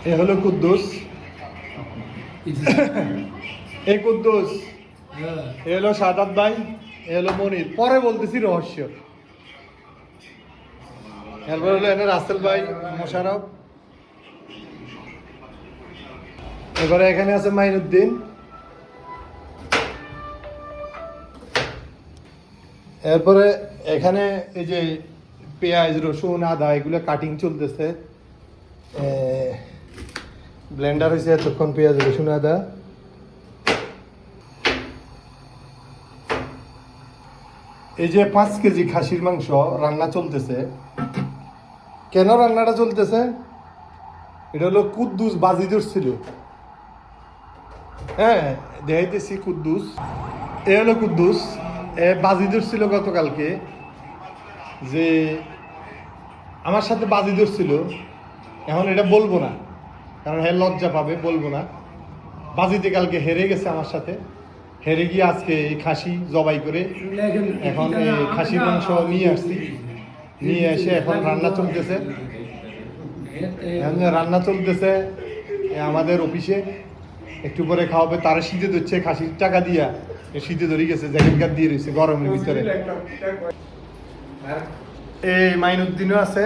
এ হলো কুদ্দুস। এই কুদ্দুস, এ হলো সাদাত ভাই, এ হলো মনির। পরে বলতেছি রহস্য। এরপর হলো এনে রাসেল ভাই, মোশারফ। এবারে এখানে আছে মাইনুদ্দিন। এরপরে এখানে এই যে পেঁয়াজ, রসুন, আদা এগুলো কাটিং চলতেছে। ব্লেন্ডার হয়েছে এতক্ষণ পেঁয়াজ, রসুন, আদা। এই যে 5 কেজি খাসির মাংস রান্না চলতেছে। কেন রান্নাটা চলতেছে? এটা হলো কুদ্দুস বাজি ধরছিল। হ্যাঁ, দেখাইতেছি কুদ্দুস। এ হলো কুদ্দুস, এ বাজি ধরছিল গতকালকে, যে আমার সাথে বাজি ধরছিল। এখন এটা বলবো না, কারণ হ্যাঁ লজ্জা পাবে, বলবো না। বাজিতে কালকে হেরে গেছে আমার সাথে। হেরে গিয়ে আজকে এই খাসি জবাই করে এখন এই খাসির মাংস নিয়ে আসছি। নিয়ে এসে এখন রান্না চলতেছে। রান্না চলতেছে আমাদের অফিসে। একটু পরে খাওয়াবে, তারা শীতে ধরছে খাসির টাকা দিয়া। শীতে ধরে গেছে, জ্যাকেট গার্ড দিয়ে রয়েছে গরমের ভিতরে। এই মাইনুদ্দিনও আছে।